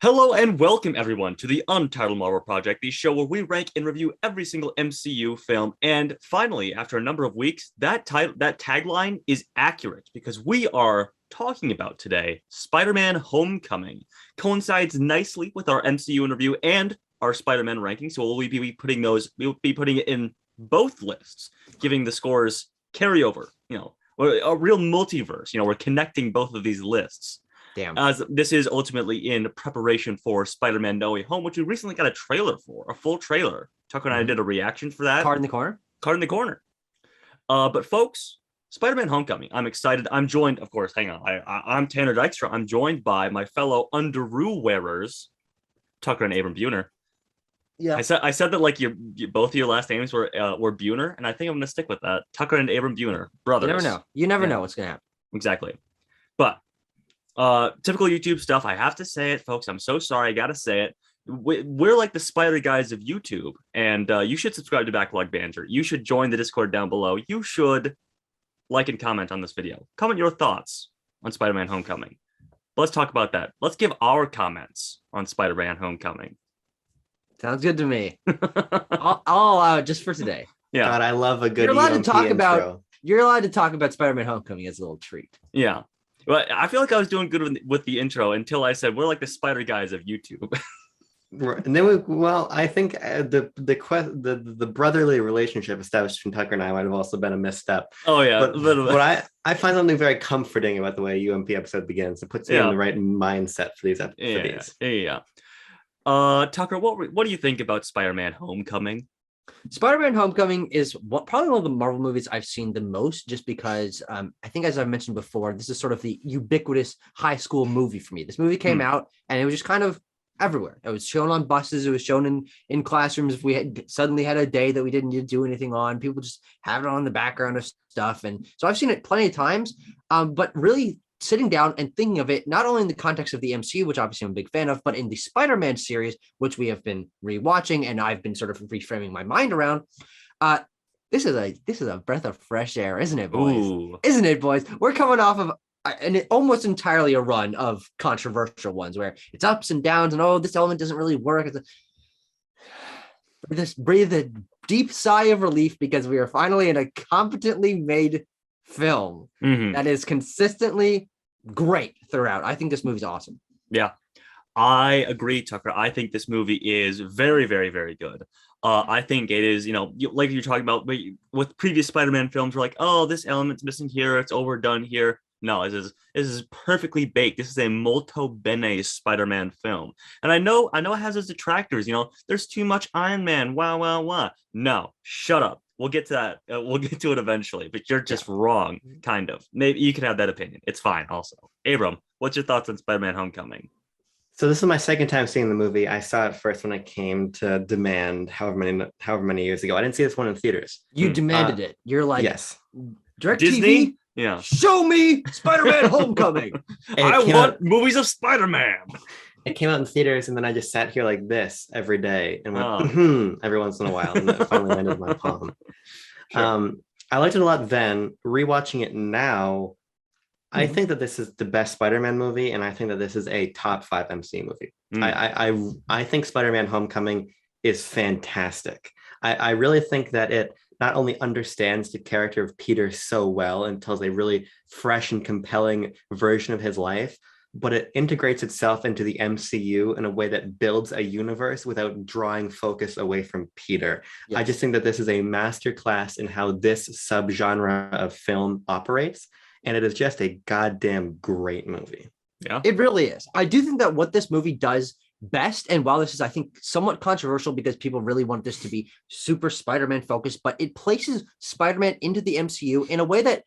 Hello and welcome everyone to the Untitled Marvel Project, the show where we rank and review every single MCU film. And finally, after a number of weeks, that tagline is accurate because we are talking about today Spider-Man Homecoming. Coincides nicely with our MCU review and our Spider-Man ranking, so we'll be putting it in both lists, giving the scores carryover. A real multiverse. We're connecting both of these lists. Damn. As this is ultimately in preparation for Spider-Man No Way Home, which we recently got a trailer for, a full trailer. Tucker and I did a reaction for that. Card in the corner. Card in the corner. But folks, Spider-Man Homecoming. I'm excited. I'm joined, of course. Hang on. I'm Tanner Dykstra. I'm joined by my fellow underoo wearers, Tucker and Abram Buhner. Yeah. I said that like both of your last names were Buhner, and I think I'm gonna stick with that. Tucker and Abram Buhner, brothers. You never know. You never know what's gonna happen. Exactly. But typical YouTube stuff. I have to say it, folks. I'm so sorry. I gotta say it. We're like the spider guys of YouTube, and you should subscribe to Backlog Banter. You should join the Discord down below. You should like and comment on this video. Comment your thoughts on Spider-Man Homecoming. Let's talk about that. Let's give our comments on Spider-Man Homecoming. Sounds good to me. I'll allow it just for today. Yeah. God, I love a good. You're allowed to talk about Spider-Man Homecoming as a little treat. Yeah. Well, I feel like I was doing good with the intro until I said we're like the spider guys of YouTube. And then I think the brotherly relationship established between Tucker and I might have also been a misstep. Oh yeah, but I find something very comforting about the way UMP episode begins. It puts me in the right mindset for these episodes. Yeah. Tucker, what do you think about Spider-Man Homecoming? Spider-Man Homecoming is probably one of the Marvel movies I've seen the most, just because I think, as I've mentioned before, this is sort of the ubiquitous high school movie for me. This movie came out and it was just kind of everywhere. It was shown on buses. It was shown in classrooms. If we suddenly had a day that we didn't need to do anything on, people just have it on the background of stuff. And so I've seen it plenty of times, but really sitting down and thinking of it, not only in the context of the MCU, which obviously I'm a big fan of, but in the Spider-Man series, which we have been rewatching and I've been sort of reframing my mind around. This is a breath of fresh air, isn't it, boys? Ooh. Isn't it, boys? We're coming off of almost entirely a run of controversial ones where it's ups and downs and, this element doesn't really work. Breathe a deep sigh of relief because we are finally in a competently made film that is consistently great throughout. I think this movie's awesome. Yeah, I agree, Tucker. I think this movie is very, very, very good. I think it is, like you're talking about with previous Spider-Man films, we're like, this element's missing here, it's overdone here. No, this is perfectly baked. This is a molto bene Spider-Man film. And I know it has its detractors, there's too much Iron Man. Wow. No, shut up. We'll get to that. We'll get to it eventually, but you're just wrong, kind of. Maybe you can have that opinion. It's fine also. Abram, what's your thoughts on Spider-Man Homecoming? So this is my second time seeing the movie. I saw it first when I came to Demand however many years ago. I didn't see this one in theaters. You demanded it. You're like, yes. Direct Disney? TV? Yeah. Show me Spider-Man Homecoming. I want movies of Spider-Man. It came out in theaters, and then I just sat here like this every day and went, every once in a while, and it finally landed in my palm. Sure. I liked it a lot then. Rewatching it now, I think that this is the best Spider-Man movie, and I think that this is a top 5 MCU movie. I think Spider-Man Homecoming is fantastic. I really think that it not only understands the character of Peter so well and tells a really fresh and compelling version of his life, but it integrates itself into the MCU in a way that builds a universe without drawing focus away from Peter. Yes. I just think that this is a masterclass in how this subgenre of film operates, and it is just a goddamn great movie. Yeah, it really is. I do think that what this movie does best, and while this is, I think, somewhat controversial because people really want this to be super Spider-Man focused, but it places Spider-Man into the MCU in a way that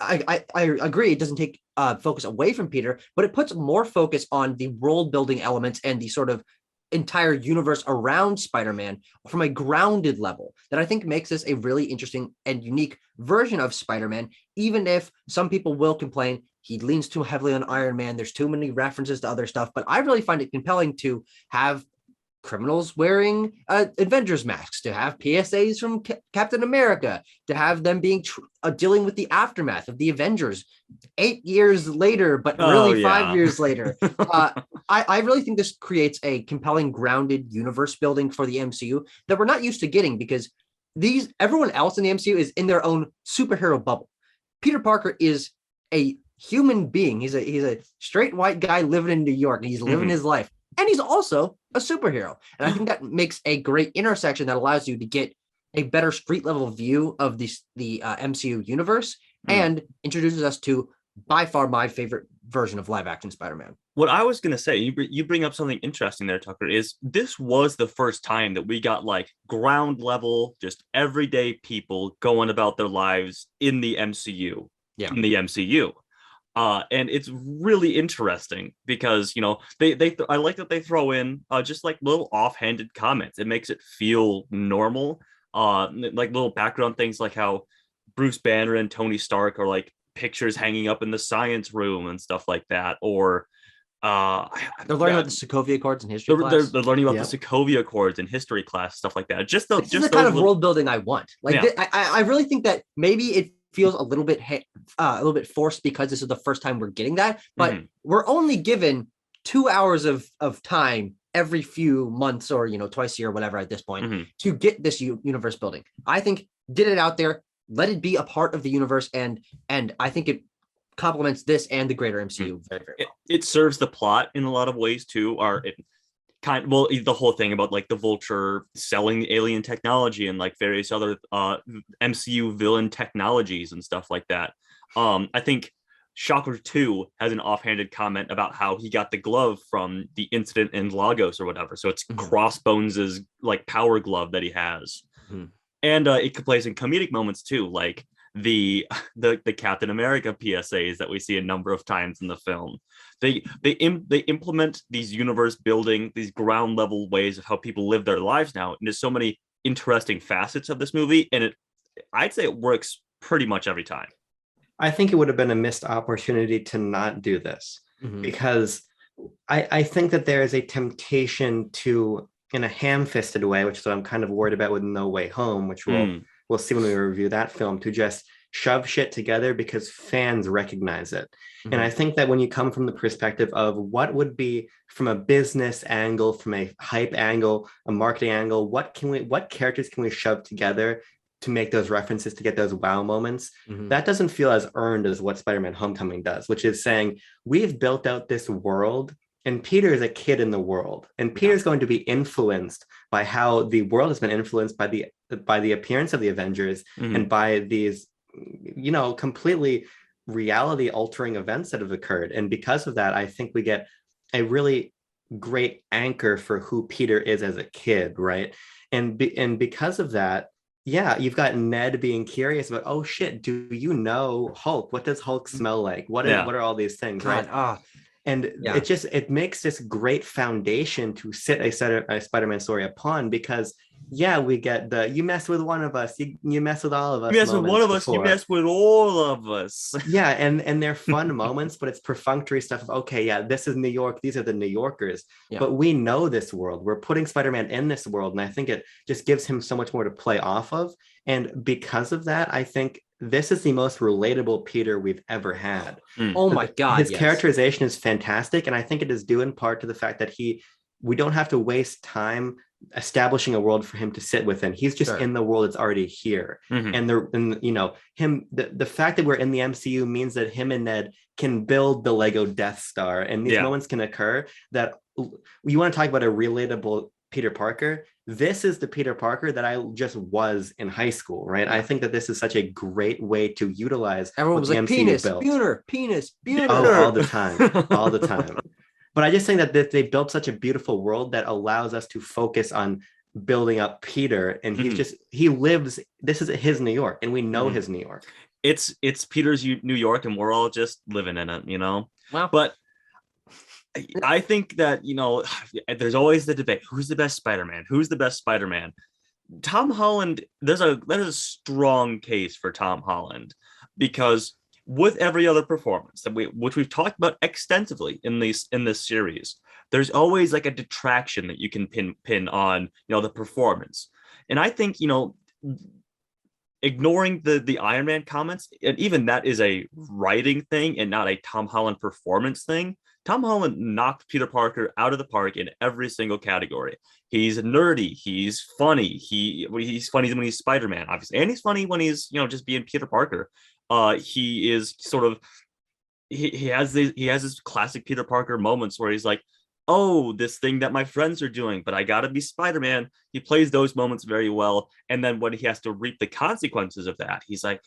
I agree, it doesn't take focus away from Peter, but it puts more focus on the world building elements and the sort of entire universe around Spider-Man from a grounded level that I think makes this a really interesting and unique version of Spider-Man, even if some people will complain he leans too heavily on Iron Man, there's too many references to other stuff, but I really find it compelling to have criminals wearing Avengers masks, to have PSAs from Captain America, to have them being dealing with the aftermath of the Avengers 8 years later, but really 5 years later. I really think this creates a compelling, grounded universe building for the MCU that we're not used to getting, because everyone else in the MCU is in their own superhero bubble. Peter Parker is a human being. He's a straight white guy living in New York, and he's living his life. And he's also a superhero. And I think that makes a great intersection that allows you to get a better street level view of the MCU universe and introduces us to by far my favorite version of live action Spider-Man. What I was going to say, you bring up something interesting there, Tucker, is this was the first time that we got like ground level, just everyday people going about their lives in the MCU. Yeah. In the MCU. And it's really interesting because, you know, I like that they throw in just like little offhanded comments. It makes it feel normal. Like little background things like how Bruce Banner and Tony Stark are like pictures hanging up in the science room and stuff like that. Or they're learning about the Sokovia Accords in history class. They're learning about the Sokovia Accords in history class, stuff like that. Just the kind of world building I want. Like I really think that maybe it feels a little bit forced because this is the first time we're getting that, but we're only given 2 hours of time every few months, or twice a year or whatever at this point, to get this universe building. I think get it out there, let it be a part of the universe, and I think it complements this and the greater MCU very, very well. It serves the plot in a lot of ways too, the whole thing about like the Vulture selling alien technology and like various other MCU villain technologies and stuff like that. I think Shocker 2 has an offhanded comment about how he got the glove from the incident in Lagos or whatever. So it's Crossbones's like power glove that he has. And it plays in comedic moments too, like the Captain America PSAs that we see a number of times in the film. They implement these universe building, these ground level ways of how people live their lives now, and there's so many interesting facets of this movie, and I'd say it works pretty much every time. I think it would have been a missed opportunity to not do this, because I think that there is a temptation to, in a ham-fisted way, which is what I'm kind of worried about with No Way Home, which we'll see when we review that film, to just shove shit together because fans recognize it. And I think that when you come from the perspective of what would be from a business angle, from a hype angle, a marketing angle, what characters can we shove together to make those references, to get those wow moments, that doesn't feel as earned as what Spider-Man Homecoming does, which is saying we've built out this world and Peter is a kid in the world, and Peter's going to be influenced by how the world has been influenced by the appearance of the Avengers and by these, completely reality altering events that have occurred. And because of that, I think we get a really great anchor for who Peter is as a kid, right? And because of that, you've got Ned being curious about, oh shit, do you know Hulk? What does Hulk smell like? What are all these things, right? And it makes this great foundation to sit a Spider-Man story upon, because we get you mess with one of us, you mess with all of us. You mess with one of us, you mess with all of us. And they're fun moments, but it's perfunctory stuff of, this is New York, these are the New Yorkers. But we know this world. We're putting Spider-Man in this world, and I think it just gives him so much more to play off of. And because of that, I think this is the most relatable Peter we've ever had. Oh my God. His characterization is fantastic. And I think it is due in part to the fact that we don't have to waste time establishing a world for him to sit within. He's just in the world that's already here. And the fact that we're in the MCU means that him and Ned can build the Lego Death Star. And these moments can occur that you want to talk about a relatable Peter Parker. This is the Peter Parker that I just was in high school, right? I think that this is such a great way to utilize. Everyone was like, penis, Buter, penis, Buter. Oh, all the time. But I just think that they built such a beautiful world that allows us to focus on building up Peter. And he lives, this is his New York, and we know his New York. It's Peter's New York, and we're all just living in it, Wow. But I think that, there's always the debate. Who's the best Spider-Man? Who's the best Spider-Man? Tom Holland, there's a strong case for Tom Holland, because with every other performance which we've talked about extensively in this series, there's always like a detraction that you can pin on, the performance. And I think, ignoring the Iron Man comments, and even that is a writing thing and not a Tom Holland performance thing. Tom Holland knocked Peter Parker out of the park in every single category. He's nerdy. He's funny. He's funny when he's Spider-Man, obviously, and he's funny when he's just being Peter Parker. He is sort of he has his classic Peter Parker moments where he's like, oh, this thing that my friends are doing, but I gotta be Spider-Man. He plays those moments very well. And then when he has to reap the consequences of that, he's like,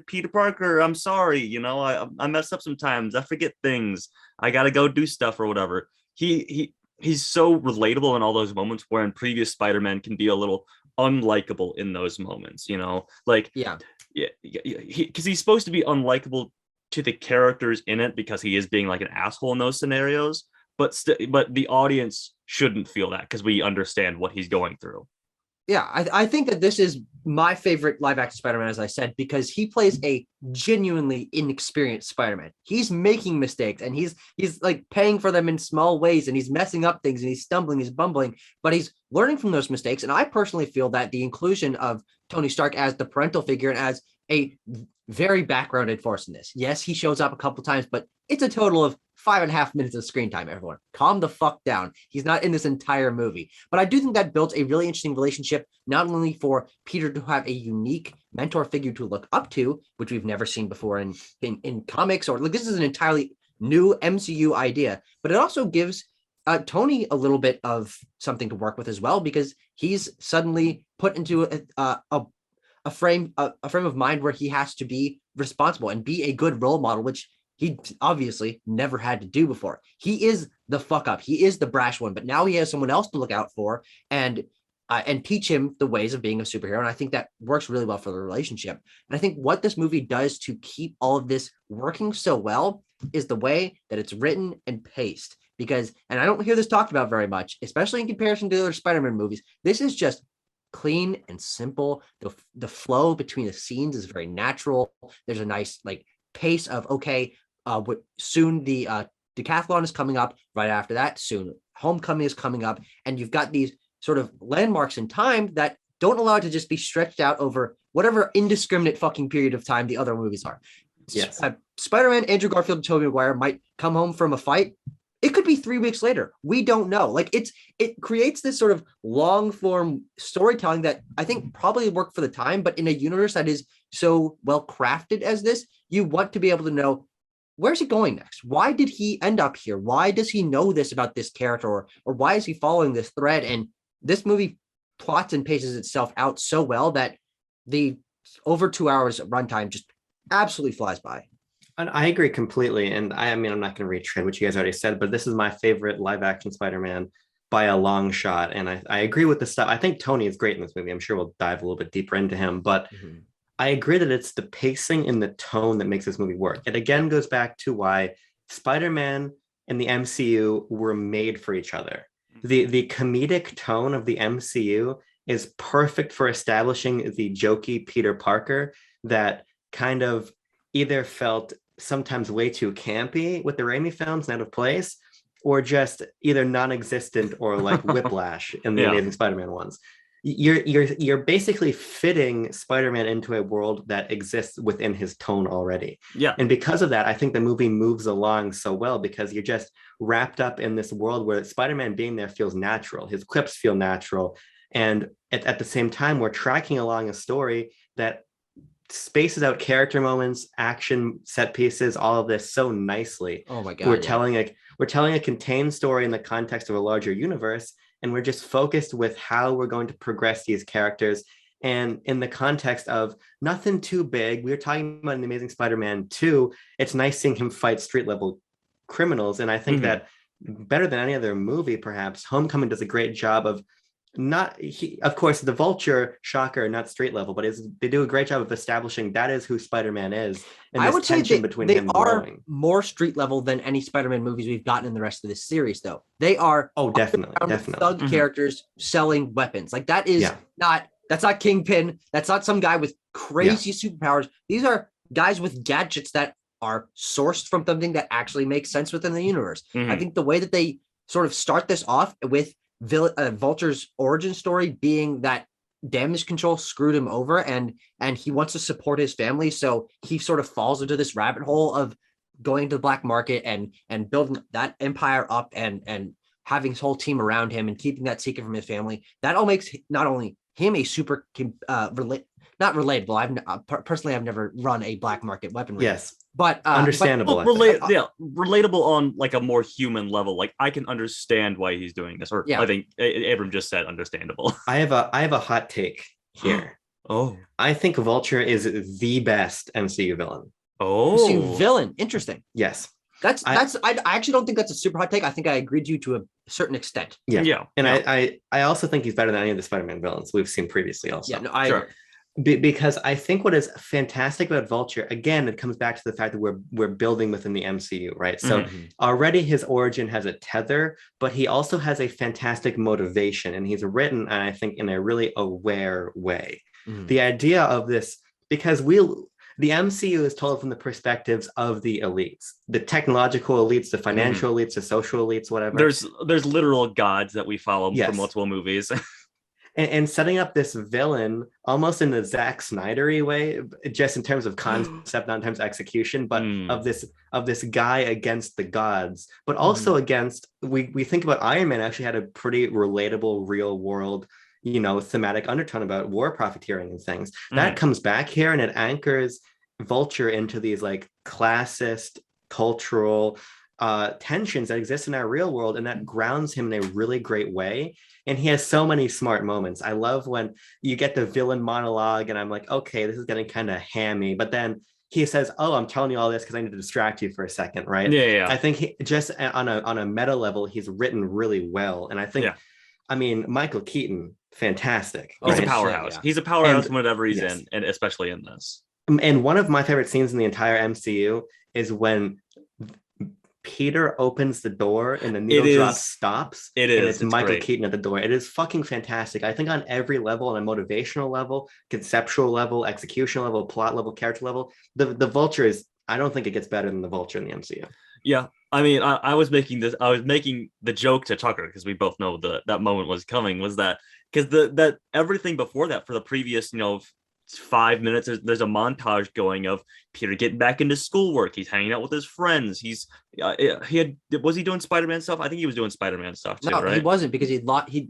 Peter Parker, I'm sorry. I mess up sometimes. I forget things. I gotta go do stuff or whatever. He's so relatable in all those moments, where in previous Spider-Man can be a little unlikable in those moments, like, Yeah. Because he's supposed to be unlikable to the characters in it because he is being like an asshole in those scenarios, but the audience shouldn't feel that because we understand what he's going through. Yeah, I think that this is my favorite live action Spider-Man, as I said, because he plays a genuinely inexperienced Spider-Man. He's making mistakes, and he's like paying for them in small ways, and he's messing up things, and he's stumbling, he's bumbling, but he's learning from those mistakes. And I personally feel that the inclusion of Tony Stark as the parental figure and as a very backgrounded force in this. Yes, he shows up a couple times, but it's a total of 5.5 minutes of screen time, everyone. Calm the fuck down. He's not in this entire movie. But I do think that builds a really interesting relationship, not only for Peter to have a unique mentor figure to look up to, which we've never seen before in comics, or like this is an entirely new MCU idea, but it also gives Tony a little bit of something to work with as well, because he's suddenly put into a frame of mind where he has to be responsible and be a good role model, which he obviously never had to do before. He is the fuck up. He is the brash one, but now he has someone else to look out for and teach him the ways of being a superhero. And I think that works really well for the relationship. And I think what this movie does to keep all of this working so well is the way that it's written and paced. Because, and I don't hear this talked about very much, especially in comparison to other Spider-Man movies, this is just clean and simple. The flow between the scenes is very natural. There's a nice like pace of, okay, soon the decathlon is coming up. Right after that, soon Homecoming is coming up, and you've got these sort of landmarks in time that don't allow it to just be stretched out over whatever indiscriminate fucking period of time the other movies are. Yes. Spider-Man, Andrew Garfield, and Tobey Maguire might come home from a fight. It could be 3 weeks later. We don't know. Like it creates this sort of long form storytelling that I think probably worked for the time, but in a universe that is so well crafted as this, you want to be able to know, where's he going next? Why did he end up here? Why does he know this about this character, or why is he following this thread? And this movie plots and paces itself out so well that the over 2 hours runtime just absolutely flies by. And I agree completely. And I mean, I'm not going to retread what you guys already said, but this is my favorite live action Spider-Man by a long shot. And I agree with the stuff. I think Tony is great in this movie. I'm sure we'll dive a little bit deeper into him, but I agree that it's the pacing and the tone that makes this movie work. It again goes back to why Spider-Man and the MCU were made for each other. The comedic tone of the MCU is perfect for establishing the jokey Peter Parker that kind of either felt sometimes way too campy with the Raimi films and out of place, or just either non-existent or like Whiplash in the Amazing Spider-Man ones. You're basically fitting Spider-Man into a world that exists within his tone already. Yeah. And because of that, I think the movie moves along so well, because you're just wrapped up in this world where Spider-Man being there feels natural. His quips feel natural. And at the same time, we're tracking along a story that spaces out character moments, action set pieces, all of this so nicely. Oh my God. We're telling a contained story in the context of a larger universe, and we're just focused with how we're going to progress these characters. And in the context of nothing too big, we were talking about in the Amazing Spider-Man 2, it's nice seeing him fight street level criminals. And I think that better than any other movie, perhaps, Homecoming does a great job of of course, the Vulture, shocker, not street level, but they do a great job of establishing that is who Spider-Man is. And I would say they are growing. More street level than any Spider-Man movies we've gotten in the rest of this series, though. They are definitely thug characters selling weapons. Like that is that's not Kingpin. That's not some guy with crazy superpowers. These are guys with gadgets that are sourced from something that actually makes sense within the universe. I think the way that they sort of start this off with Vulture's origin story being that damage control screwed him over, and he wants to support his family, so he sort of falls into this rabbit hole of going to the black market and building that empire up and having his whole team around him and keeping that secret from his family. That all makes not only him a super not relatable. I've never run a black market weaponry. Yes, but understandable. Relatable on like a more human level. Like I can understand why he's doing this. Or I think Abram just said understandable. I have a hot take here. I think Vulture is the best MCU villain. MCU villain. Interesting. Yes. I actually don't think that's a super hot take. I think I agreed to you to a certain extent. Yeah. And I also think he's better than any of the Spider-Man villains we've seen previously also. Yeah, no, sure. Because I think what is fantastic about Vulture, again, it comes back to the fact that we're building within the MCU, right? So already his origin has a tether, but he also has a fantastic motivation, and he's written, and I think, in a really aware way. The idea of this, because the MCU is told from the perspectives of the elites, the technological elites, the financial elites, the social elites, whatever. There's literal gods that we follow from multiple movies. And setting up this villain almost in the Zack Snyder-y way, just in terms of concept, not in terms of execution, but of this guy against the gods, but also against, we think about Iron Man actually had a pretty relatable real world, thematic undertone about war profiteering and things. That comes back here, and it anchors Vulture into these like classist cultural tensions that exist in our real world, and that grounds him in a really great way. And he has so many smart moments. I love when you get the villain monologue, and I'm like, okay, this is getting kind of hammy, but then he says, oh, I'm telling you all this because I need to distract you for a second, right? Yeah. I think he, just on a meta level, he's written really well. And I think, I mean, Michael Keaton, fantastic. He's a powerhouse. He's a powerhouse whenever he's in, and especially in this. And one of my favorite scenes in the entire MCU is when Peter opens the door and the needle drop stops. It's Michael Keaton at the door. It is fucking fantastic. I think on every level, on a motivational level, conceptual level, execution level, plot level, character level, the Vulture is, I don't think it gets better than the Vulture in the MCU. Yeah. I mean, I was making the joke to Tucker, because we both know that moment was coming, was that because that everything before that, for the previous 5 minutes, there's a montage going of Peter getting back into schoolwork. He's hanging out with his friends. Was he doing Spider-Man stuff? I think he was doing Spider-Man stuff too, right? He wasn't, because he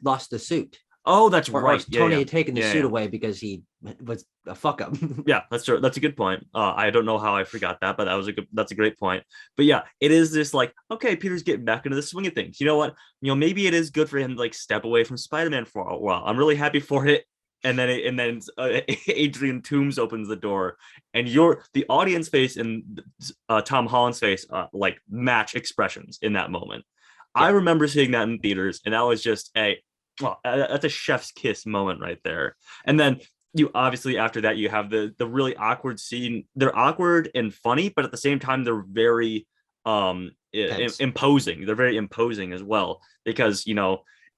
lost the suit. Oh, that's right. Tony had taken the suit away because he was a fuck up. Yeah, that's true. That's a good point. I don't know how I forgot that, but that's a great point. But yeah, it is this like, okay, Peter's getting back into the swing of things. You know what? Maybe it is good for him to like step away from Spider-Man for a while. I'm really happy for it. And then Adrian Toomes opens the door, and the audience face and Tom Holland's face like match expressions in that moment. Yeah. I remember seeing that in theaters, and that was just that's a chef's kiss moment right there. And then you obviously, after that, you have the really awkward scene. They're awkward and funny, but at the same time, they're very imposing. They're very imposing as well, because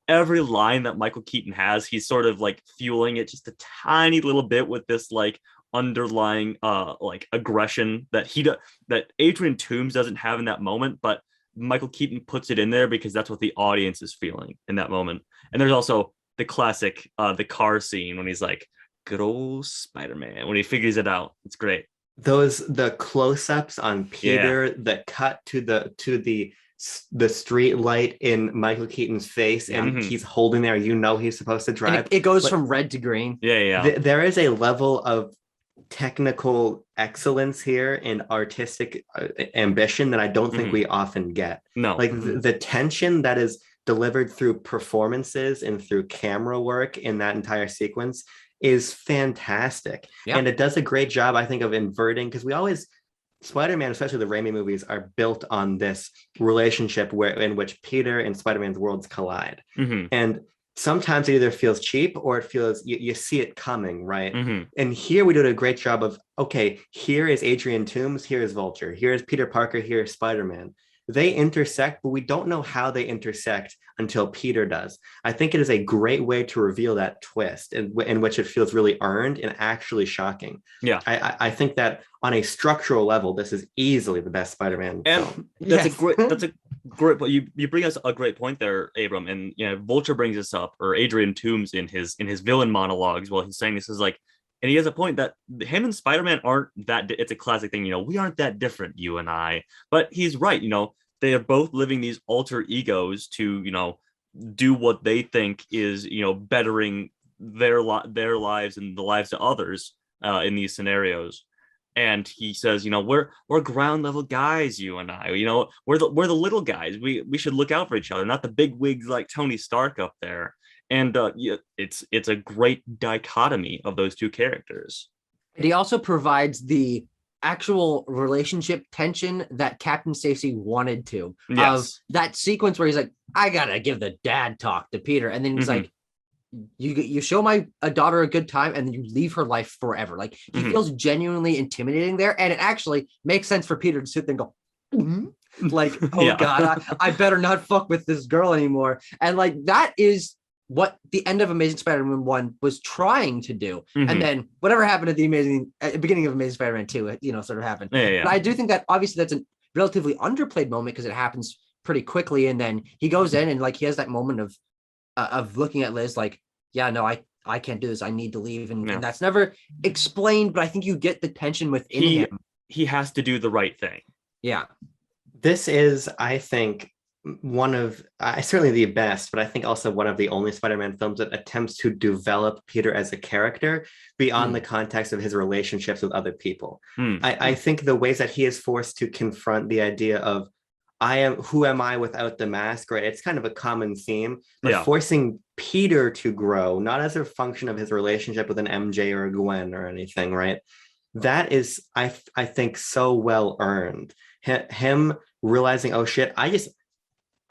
every line that Michael Keaton has, he's sort of like fueling it just a tiny little bit with this like underlying like aggression that Adrian Toomes doesn't have in that moment, but Michael Keaton puts it in there because that's what the audience is feeling in that moment. And there's also the classic the car scene when he's like, good old Spider-Man, when he figures it out. It's great. The close-ups on Peter, the cut to the street light in Michael Keaton's face, and he's holding there, he's supposed to drive. It goes from red to green. There is a level of technical excellence here and artistic ambition that I don't think we often get. No, like the tension that is delivered through performances and through camera work in that entire sequence is fantastic. And it does a great job, I think, of inverting, because we always, Spider-Man, especially the Raimi movies, are built on this relationship in which Peter and Spider-Man's worlds collide. And sometimes it either feels cheap or it feels you see it coming, right? And here we did a great job of, okay, here is Adrian Toomes, here is Vulture, here is Peter Parker, here is Spider-Man. they intersect, but we don't know how they intersect until Peter does. I think it is a great way to reveal that twist in which it feels really earned and actually shocking. Yeah. I think that on a structural level, this is easily the best Spider-Man And film. that's a great but you bring us a great point there, Abram. And Vulture brings this up, or Adrian Toomes in his villain monologues while he's saying this is like, and he has a point that him and Spider-Man aren't that it's a classic thing, we aren't that different, you and I. But he's right, they are both living these alter egos to, do what they think is, bettering their lives and the lives of others in these scenarios. And he says, we're ground level guys, you and I. We're the little guys. We should look out for each other, not the big wigs like Tony Stark up there. And it's a great dichotomy of those two characters. And he also provides the actual relationship tension that Captain Stacy wanted to. Yes. Of that sequence where he's like, I gotta give the dad talk to Peter, and then he's like, you show a daughter a good time and then you leave her life forever. Like he feels genuinely intimidating there, and it actually makes sense for Peter to sit there and go like, oh God, I better not fuck with this girl anymore. And like that is what the end of Amazing Spider-Man 1 was trying to do. And then whatever happened at the beginning of Amazing Spider-Man 2, sort of happened. But I do think that obviously that's a relatively underplayed moment because it happens pretty quickly. And then he goes in and like, he has that moment of looking at Liz like, yeah, no, I can't do this. I need to leave. And that's never explained, but I think you get the tension within him. He has to do the right thing. Yeah. This is, I think, one of certainly the best, but I think also one of the only Spider-Man films that attempts to develop Peter as a character beyond the context of his relationships with other people. I think the ways that he is forced to confront the idea of who am I without the mask, right? It's kind of a common theme, but forcing Peter to grow, not as a function of his relationship with an MJ or a Gwen or anything, right? That is, I think, so well earned. Him realizing, oh shit,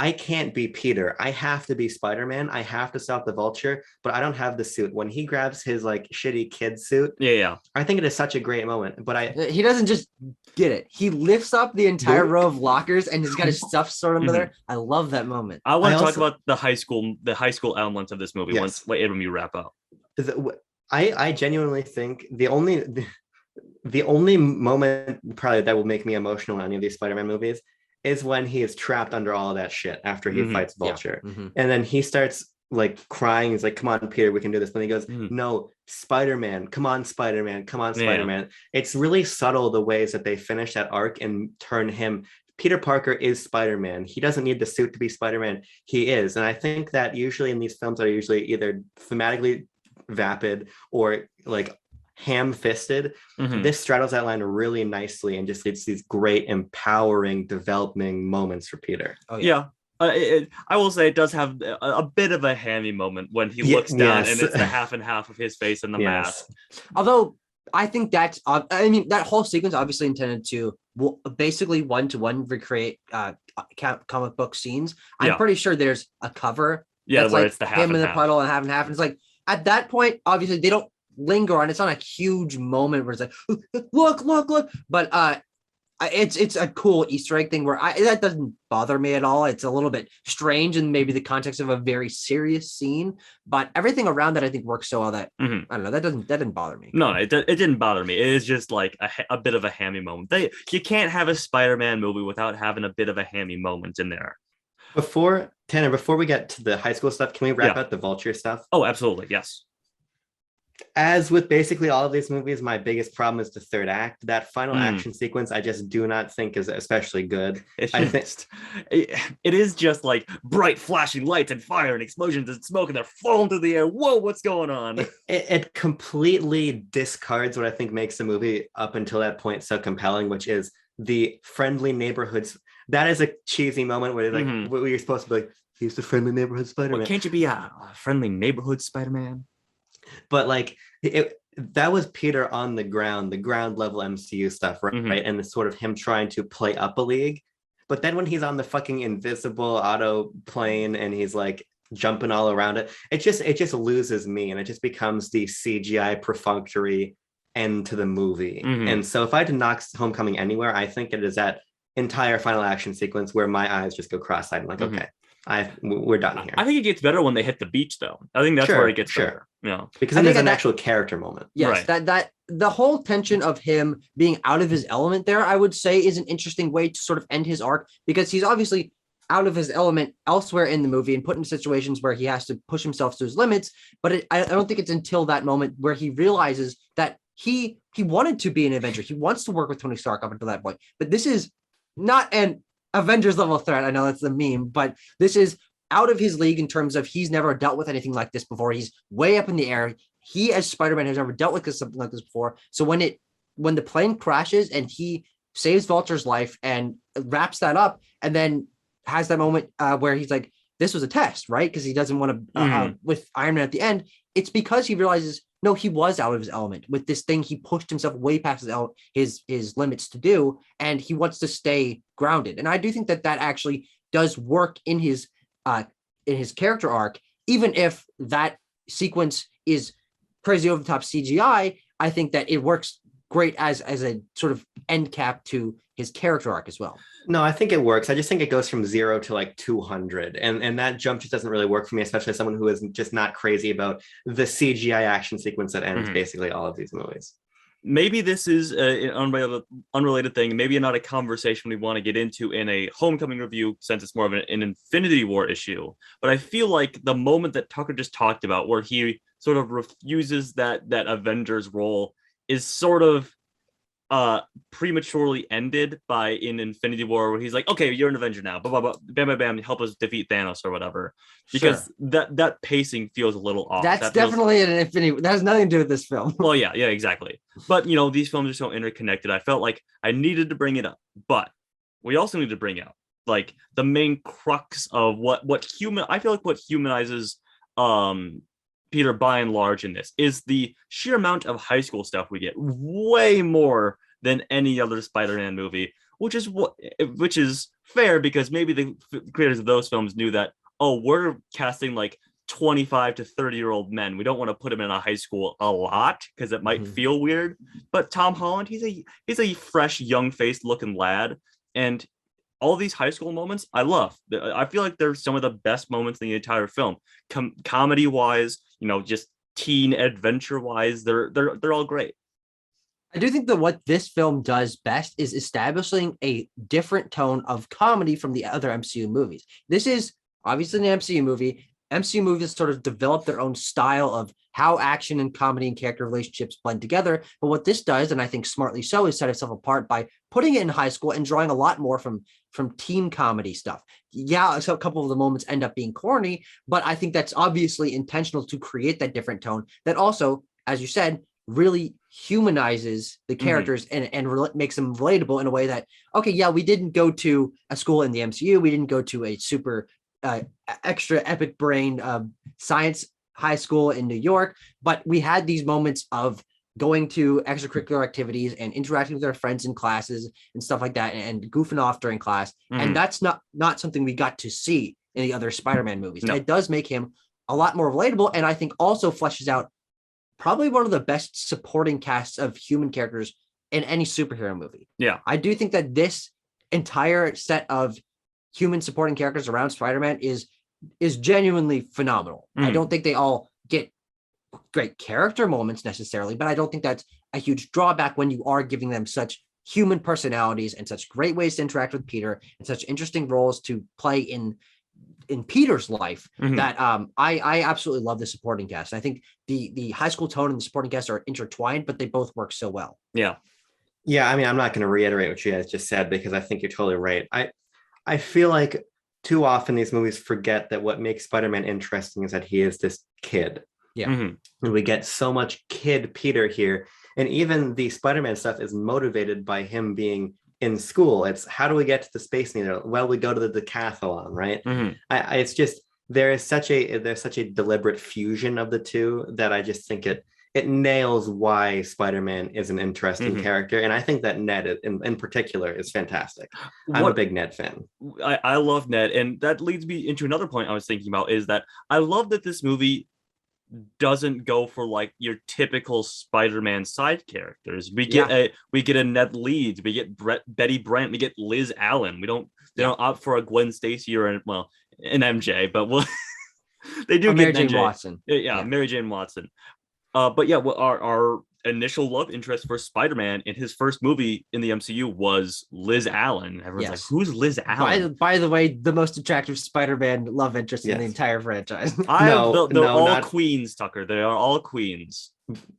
I can't be Peter. I have to be Spider-Man. I have to stop the Vulture, but I don't have the suit. When he grabs his like shitty kid suit, I think it is such a great moment. But he doesn't just get it. He lifts up the entire row of lockers and he's got his stuff stored under there. I love that moment. I want to talk about the high school elements of this movie once Abram, you wrap up. I genuinely think the only moment probably that will make me emotional in any of these Spider-Man movies is when he is trapped under all of that shit after he fights Vulture. And then he starts like crying. He's like, come on, Peter, we can do this. But he goes, no, Spider-Man, come on, Spider-Man, come on, Spider-Man. It's really subtle the ways that they finish that arc and turn him. Peter Parker is Spider-Man. He doesn't need the suit to be Spider-Man. He is. And I think that usually in these films that are usually either thematically vapid or like ham-fisted, this straddles that line really nicely and just leads to these great empowering developing moments for Peter. I will say it does have a bit of a hammy moment when he looks down and it's the half and half of his face and the mask. Although I think that's that whole sequence obviously intended to basically one-to-one recreate comic book scenes. I'm pretty sure there's a cover that's where like it's the half him and in the half. puddle and half and half, and it's like at that point obviously they don't linger on. It's not a huge moment where it's like look, but it's a cool Easter egg thing where that doesn't bother me at all. It's a little bit strange in maybe the context of a very serious scene, but everything around that I think works so well that I don't know, that didn't bother me. No, it didn't bother me. It is just like a bit of a hammy moment. You can't have a Spider-Man movie without having a bit of a hammy moment in there. Before we get to the high school stuff, can we wrap up the Vulture stuff? Oh, absolutely, yes. As with basically all of these movies, my biggest problem is the third act. That final action sequence, I just do not think is especially good. It is just like bright flashing lights and fire and explosions and smoke and they're falling through the air. Whoa, what's going on? It completely discards what I think makes the movie up until that point so compelling, which is the friendly neighborhoods. That is a cheesy moment where like where you're supposed to be like, he's the friendly neighborhood Spider-Man. Well, can't you be a friendly neighborhood Spider-Man? But like that was Peter on the ground level MCU stuff, right? And the sort of him trying to play up a league. But then when he's on the fucking invisible auto plane and he's like jumping all around it, it just loses me and it just becomes the CGI perfunctory end to the movie. And so if I had to knock Homecoming anywhere, I think it is at entire final action sequence where my eyes just go cross-eyed. I'm like, okay, we're done here. I think it gets better when they hit the beach, though. I think that's where it gets better. Yeah, because then there's an actual character moment. Yes, right. that the whole tension of him being out of his element there, I would say, is an interesting way to sort of end his arc, because he's obviously out of his element elsewhere in the movie and put in situations where he has to push himself to his limits. But I don't think it's until that moment where he realizes that he wanted to be an Avenger. He wants to work with Tony Stark up until that point. But this is not an Avengers level threat. I know that's the meme, but this is out of his league in terms of he's never dealt with anything like this before. He's way up in the air. He, as Spider-Man, has never dealt with something like this before. So when the plane crashes and he saves Vulture's life and wraps that up, and then has that moment where he's like, this was a test, right? Because he doesn't want to, with Iron Man at the end, it's because he realizes, no, he was out of his element with this thing. He pushed himself way past his limits to do, and he wants to stay grounded. And I do think that actually does work in his character arc, even if that sequence is crazy over the top CGI. I think that it works great as a sort of end cap to his character arc as well. No, I think it works. I just think it goes from 0 to like 200. And that jump just doesn't really work for me, especially as someone who is just not crazy about the CGI action sequence that ends basically all of these movies. Maybe this is an unrelated thing. Maybe not a conversation we want to get into in a Homecoming review, since it's more of an Infinity War issue. But I feel like the moment that Tucker just talked about, where he sort of refuses that Avengers role, is sort of prematurely ended by in Infinity War, where he's like, okay, you're an Avenger now, blah, blah, blah, bam, bam, bam, help us defeat Thanos or whatever. Because that pacing feels a little off. That's definitely an Infinity. That has nothing to do with this film. Well, yeah, exactly. But these films are so interconnected. I felt like I needed to bring it up, but we also need to bring out like the main crux of what I feel like what humanizes Peter by and large in this is the sheer amount of high school stuff we get, way more than any other Spider-Man movie, which is fair, because maybe the creators of those films knew that, oh, we're casting like 25 to 30-year-old men. We don't want to put them in a high school a lot because it might feel weird. But Tom Holland, he's a fresh, young-faced looking lad, and all these high school moments I love. I feel like they're some of the best moments in the entire film. Comedy wise, just teen adventure wise, they're all great. I do think that what this film does best is establishing a different tone of comedy from the other MCU movies. This is obviously an MCU movie. MCU movies sort of develop their own style of how action and comedy and character relationships blend together. But what this does, and I think smartly so, is set itself apart by putting it in high school and drawing a lot more from teen comedy stuff. Yeah, so a couple of the moments end up being corny, but I think that's obviously intentional to create that different tone that also, as you said, really humanizes the characters and makes them relatable in a way that, okay, yeah, we didn't go to a school in the MCU. We didn't go to a super extra epic brain science high school in New York, but we had these moments of going to extracurricular activities and interacting with our friends in classes and stuff like that, and goofing off during class. And that's not something we got to see in the other Spider-Man movies. No. It does make him a lot more relatable, and I think also fleshes out probably one of the best supporting casts of human characters in any superhero movie. Yeah, I do think that this entire set of human supporting characters around Spider-Man is genuinely phenomenal. I don't think they all get great character moments necessarily, but I don't think that's a huge drawback when you are giving them such human personalities and such great ways to interact with Peter and such interesting roles to play in Peter's life that I absolutely love the supporting cast. I think the high school tone and the supporting cast are intertwined, but they both work so well. Yeah. I mean, I'm not going to reiterate what you guys just said, because I think you're totally right. I feel like too often these movies forget that what makes Spider-Man interesting is that he is this kid. Yeah. And we get so much kid Peter here. And even the Spider-Man stuff is motivated by him being in school. It's how do we get to the Space Needle? Well, we go to the decathlon, right? It's just there's such a deliberate fusion of the two that I just think it nails why Spider-Man is an interesting character. And I think that Ned in particular is fantastic. I'm a big Ned fan. I love Ned. And that leads me into another point I was thinking about, is that I love that this movie doesn't go for like your typical Spider-Man side characters. We get a Ned Leeds, we get Betty Brant, we get Liz Allen. They don't opt for a Gwen Stacy or an MJ, but they do get Mary Jane MJ. Watson. Yeah, Mary Jane Watson. But yeah, our initial love interest for Spider-Man in his first movie in the MCU was Liz Allen. Everyone's like, who's Liz Allen? By the way, the most attractive Spider-Man love interest in the entire franchise. They're all queens, Tucker. They are all queens.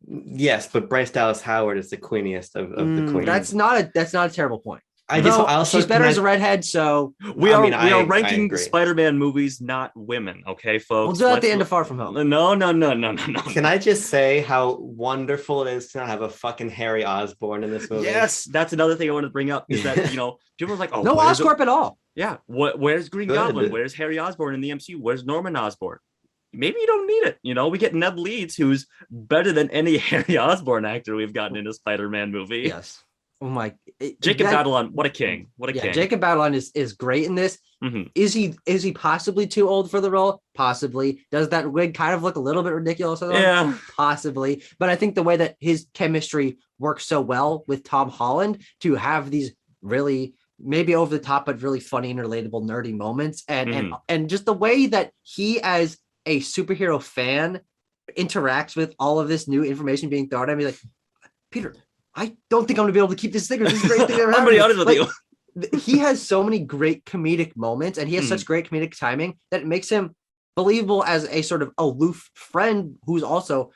Yes, but Bryce Dallas Howard is the queeniest of the queens. That's not a terrible point. She's better as a redhead, so we are ranking Spider-Man movies, not women. Okay, folks. We'll do that at the end of Far From Home. No. Can I just say how wonderful it is to not have a fucking Harry Osborn in this movie? Yes, that's another thing I want to bring up is that people are like, oh, no Oscorp at all. Yeah, where's Green Goblin? Where's Harry Osborn in the MCU? Where's Norman Osborn? Maybe you don't need it. We get Ned Leeds, who's better than any Harry Osborn actor we've gotten in a Spider-Man movie. Yes. Oh my! Jacob Batalon, what a king! What a king! Jacob Batalon is great in this. Mm-hmm. Is he possibly too old for the role? Possibly. Does that wig kind of look a little bit ridiculous? Yeah, possibly. But I think the way that his chemistry works so well with Tom Holland to have these really maybe over the top but really funny and relatable nerdy moments, and just the way that he as a superhero fan interacts with all of this new information being thrown at me, like, Peter, I don't think I'm gonna be able to keep this secret. This is great thing ever. I'm pretty honest with you. He has so many great comedic moments, and he has such great comedic timing that it makes him believable as a sort of aloof friend who's also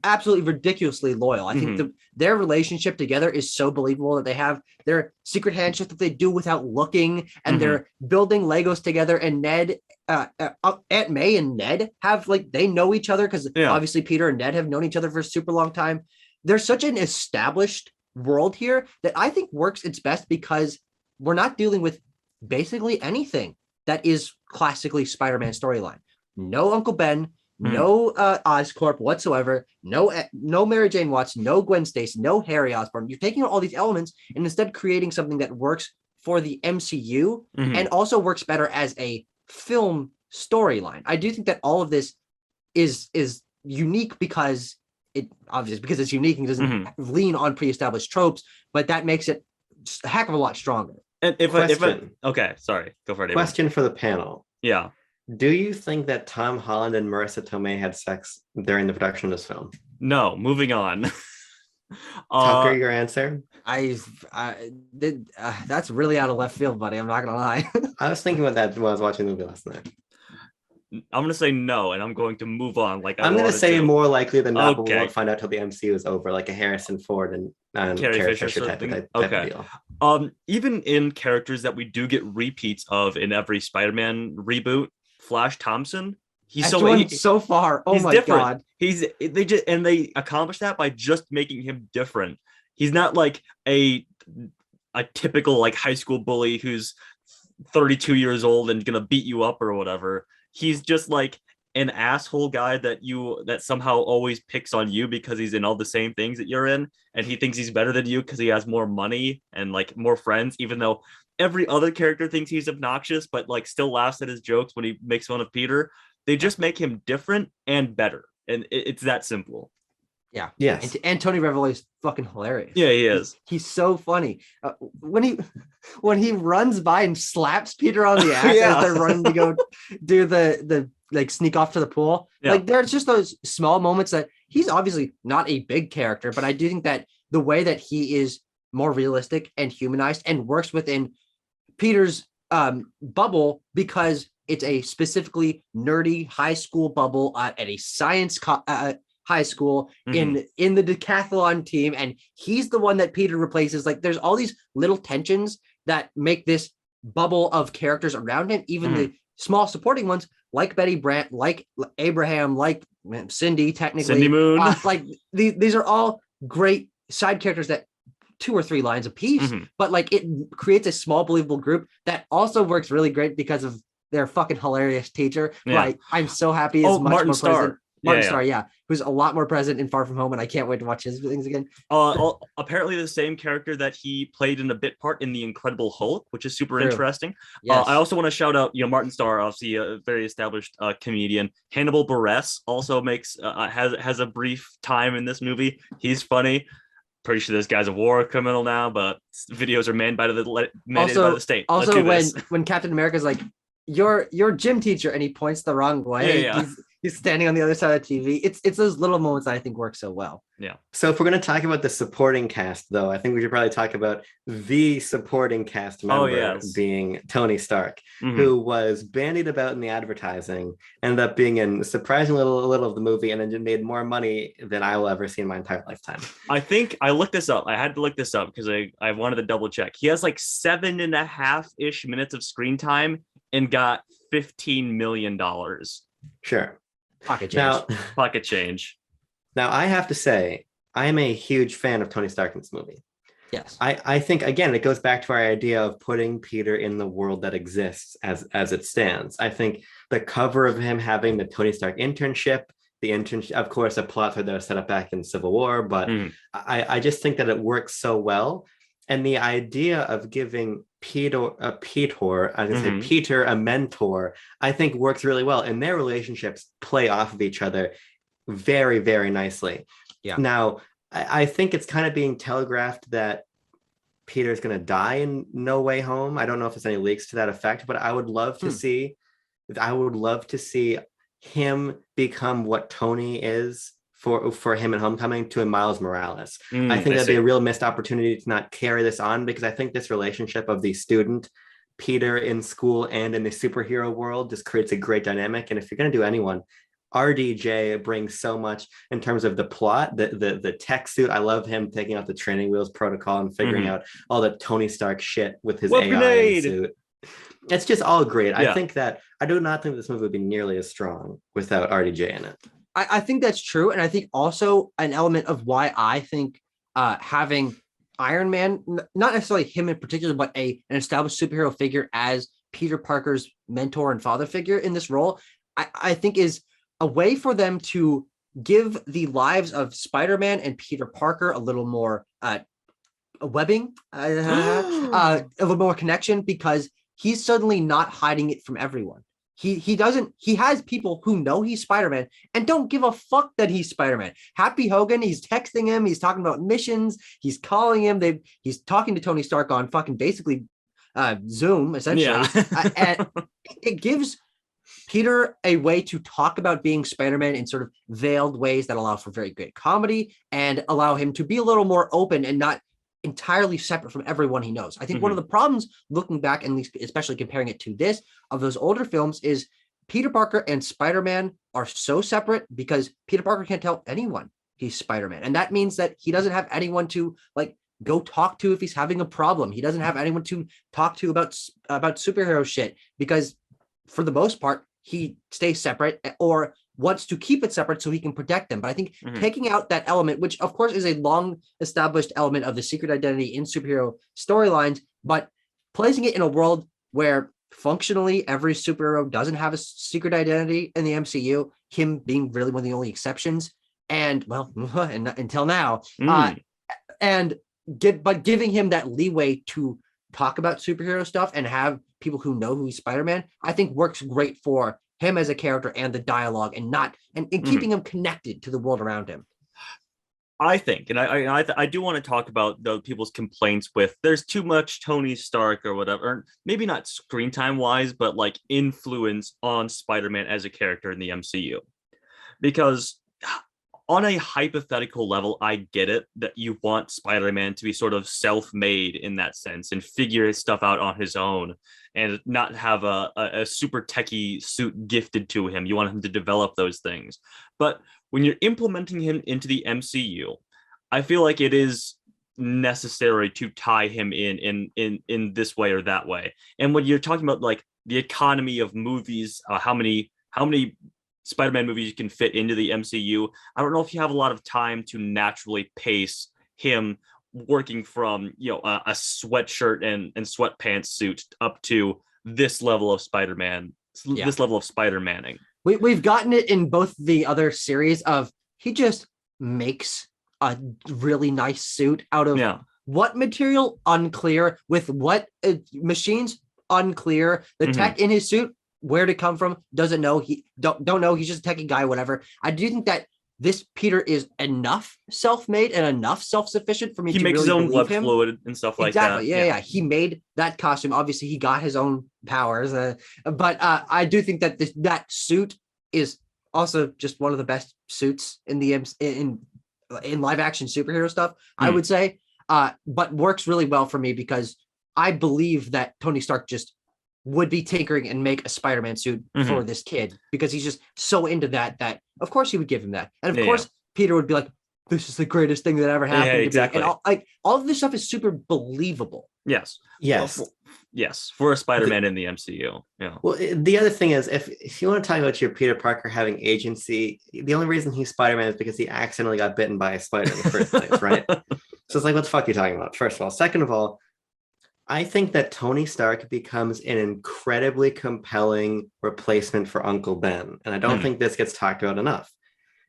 absolutely ridiculously loyal. I think their relationship together is so believable that they have their secret handshake that they do without looking, and they're building Legos together. And Aunt May and Ned have they know each other because obviously Peter and Ned have known each other for a super long time. There's such an established world here that I think works its best because we're not dealing with basically anything that is classically Spider-Man storyline. No Uncle Ben, no Oscorp whatsoever, no Mary Jane Watson, no Gwen Stacy, no Harry Osborn. You're taking all these elements and instead creating something that works for the MCU and also works better as a film storyline. I do think that all of this is unique because it's unique and doesn't lean on pre-established tropes, but that makes it a heck of a lot stronger. And okay, sorry, go for it. Question for the panel. Yeah. Do you think that Tom Holland and Marissa Tomei had sex during the production of this film? No. Moving on. Tucker, your answer? That's really out of left field, buddy. I'm not gonna lie. I was thinking about that when I was watching the movie last night. I'm gonna say no, and I'm going to move on. I'm gonna say more likely than not, but we won't find out till the MCU is over, like a Harrison Ford and Carrie Fisher type of deal. Even in characters that we do get repeats of in every Spider-Man reboot, Flash Thompson, he's so far. Oh my god, they accomplish that by just making him different. He's not like a typical high school bully who's 32 years old and gonna beat you up or whatever. He's just an asshole guy that somehow always picks on you because he's in all the same things that you're in, and he thinks he's better than you because he has more money and more friends, even though every other character thinks he's obnoxious but still laughs at his jokes when he makes fun of Peter. They just make him different and better, and it's that simple. Yeah. Yes. And Tony Revolori is fucking hilarious. Yeah, he is. He's so funny. When he runs by and slaps Peter on the ass as they're running to go do the sneak off to the pool. Yeah. There's just those small moments that he's obviously not a big character, but I do think that the way that he is more realistic and humanized and works within Peter's bubble, because it's a specifically nerdy high school bubble at a science high school in the decathlon team, and he's the one that Peter replaces. There's all these little tensions that make this bubble of characters around him, even the small supporting ones like Betty Brant, like Abraham, like Cindy, technically Cindy Moon. These are all great side characters that 2 or 3 lines a piece, but it creates a small believable group that also works really great because of their fucking hilarious teacher. I'm so happy is much Martin more Starr. present. Martin Yeah. Starr, yeah, who's a lot more present in Far From Home, and I can't wait to watch his things again. Apparently the same character that he played in a bit part in The Incredible Hulk, which is super True. interesting. Yes. I also want to shout out, Martin Starr, obviously a very established comedian. Hannibal Buress also has a brief time in this movie. He's funny. Pretty sure this guy's a war criminal now, but videos are mandated by the state. Let's Also do this. when Captain America's like, your gym teacher, and he points the wrong way. Yeah. He's standing on the other side of the TV. It's those little moments that I think work so well. Yeah. So if we're going to talk about the supporting cast, though, I think we should probably talk about the supporting cast member being Tony Stark, who was bandied about in the advertising, ended up being in surprisingly little of the movie, and then made more money than I will ever see in my entire lifetime. I think I looked this up. I had to look this up because I wanted to double check. He has like 7.5-ish minutes of screen time and got $15 million. Sure. Pocket change. Pocket change. Now, I have to say, I am a huge fan of Tony Stark in this movie. Yes. I think, again, it goes back to our idea of putting Peter in the world that exists as it stands. I think the cover of him having the Tony Stark internship, of course, a plot thread that was set up back in Civil War, but I just think that it works so well. And the idea of giving Peter a mentor, I think works really well. And their relationships play off of each other very, very nicely. Yeah. Now, I think it's kind of being telegraphed that Peter's going to die in No Way Home. I don't know if there's any leaks to that effect, but I would love to see him become what Tony is for him in Homecoming to a Miles Morales. I think that'd be a real missed opportunity to not carry this on, because I think this relationship of the student Peter in school and in the superhero world just creates a great dynamic. And if you're going to do anyone, RDJ brings so much in terms of the plot, the tech suit. I love him taking out the training wheels protocol and figuring out all the Tony Stark shit with his AI suit. It's just all great. Yeah. I do not think this movie would be nearly as strong without RDJ in it. I think that's true. And I think also an element of why I think having Iron Man, not necessarily him in particular, but an established superhero figure as Peter Parker's mentor and father figure in this role, I think is a way for them to give the lives of Spider-Man and Peter Parker a little more webbing, a little more connection, because he's suddenly not hiding it from everyone. He has people who know he's Spider-Man and don't give a fuck that he's Spider-Man. Happy Hogan, he's texting him, he's talking about missions, he's calling him, he's talking to Tony Stark on fucking basically Zoom, essentially. Yeah. And it gives Peter a way to talk about being Spider-Man in sort of veiled ways that allow for very great comedy and allow him to be a little more open and not entirely separate from everyone he knows. I think one of the problems looking back, and especially comparing it to this, of those older films, is Peter Parker and Spider-Man are so separate because Peter Parker can't tell anyone he's Spider-Man. And that means that he doesn't have anyone to like go talk to if he's having a problem. He doesn't have anyone to talk to about superhero shit, because for the most part, he stays separate or wants to keep it separate so he can protect them. But I think taking out that element, which of course is a long established element of the secret identity in superhero storylines, but placing it in a world where functionally every superhero doesn't have a secret identity in the MCU, him being really one of the only exceptions, and well, until now, but giving him that leeway to talk about superhero stuff and have people who know who he's Spider-Man, I think works great for him as a character and the dialogue, and keeping him connected to the world around him. I think, and I do want to talk about the people's complaints with there's too much Tony Stark or whatever, or maybe not screen time wise, but like influence on Spider-Man as a character in the MCU. Because on a hypothetical level, I get it that you want Spider-Man to be sort of self-made in that sense and figure his stuff out on his own and not have a super techie suit gifted to him. You want him to develop those things. But when you're implementing him into the MCU, I feel like it is necessary to tie him in this way or that way. And when you're talking about like the economy of movies, how many Spider-Man movies you can fit into the MCU, I don't know if you have a lot of time to naturally pace him working from a sweatshirt and sweatpants suit up to this level of Spider-Man, this level of Spider-Manning. We've gotten it in both the other series of he just makes a really nice suit out of Yeah. what material unclear, with what machines unclear, the tech in his suit where to come from doesn't know, he don't know, he's just a techie guy, whatever. I do think that this Peter is enough self-made and enough self-sufficient for me He to makes really his own believe blood him. fluid and stuff like Exactly. that. Yeah. He made that costume. Obviously, he got his own powers. But I do think that that suit is also just one of the best suits in the in live action superhero stuff, I would say. But works really well for me because I believe that Tony Stark just would be tinkering and make a Spider-Man suit for this kid because he's just so into that of course he would give him that. And of course, Peter would be like, this is the greatest thing that ever happened to exactly. me. And all of this stuff is super believable. Yes. Yes. For a Spider-Man in the MCU. Yeah. Well, the other thing is, if you want to talk about your Peter Parker having agency, the only reason he's Spider-Man is because he accidentally got bitten by a spider in the first place, right? So it's like, what the fuck are you talking about? First of all. Second of all, I think that Tony Stark becomes an incredibly compelling replacement for Uncle Ben. And I don't think this gets talked about enough.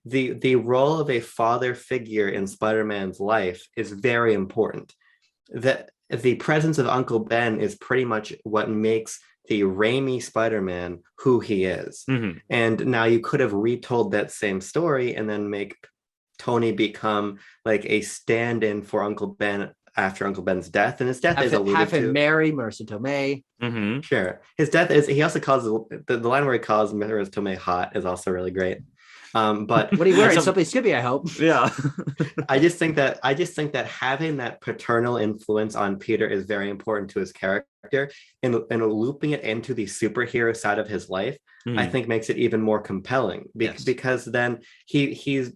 The role of a father figure in Spider-Man's life is very important. The presence of Uncle Ben is pretty much what makes the Raimi Spider-Man who he is. And now you could have retold that same story and then make Tony become like a stand-in for Uncle Ben after Uncle Ben's death. And his death is alluded have him to. marry Marissa Tomei. Sure. His death is, he also calls the line where he calls Marissa Tomei hot is also really great. But what are you wearing? Something skippy, I hope. Yeah. I just think that having that paternal influence on Peter is very important to his character, and looping it into the superhero side of his life, I think makes it even more compelling because then he's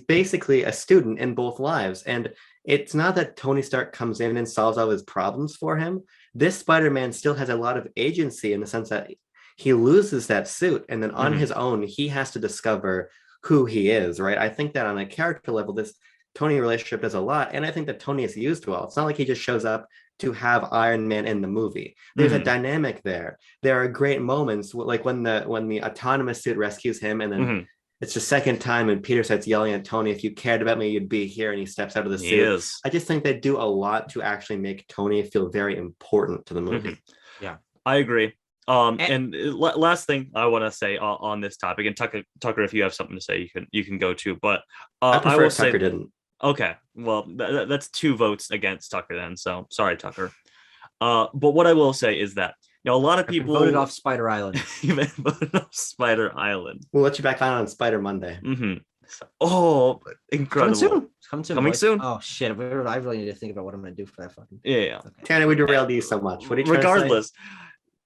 basically a student in both lives. And it's not that Tony Stark comes in and solves all his problems for him. This Spider-Man still has a lot of agency in the sense that he loses that suit, and then on his own, he has to discover who he is, right? I think that on a character level, this Tony relationship does a lot, and I think that Tony is used well. It's not like he just shows up to have Iron Man in the movie. There's a dynamic there. There are great moments, like when the autonomous suit rescues him, and then it's the second time, and Peter starts yelling at Tony, "If you cared about me, you'd be here," and he steps out of the suit. I just think they do a lot to actually make Tony feel very important to the movie. Yeah, I agree. And last thing I want to say on this topic, and Tucker, if you have something to say, you can go to. But I prefer will Tucker say, didn't. Okay, well that's 2 votes against Tucker then. So sorry, Tucker. But what I will say is that a lot of people voted off Spider Island. Voted off Spider Island. We'll let you back on Spider Monday. Oh, incredible! Coming soon. Oh shit! I really need to think about what I'm going to do for that fucking. Yeah. Okay. Tanner, we derailed you so much. What are you regardless?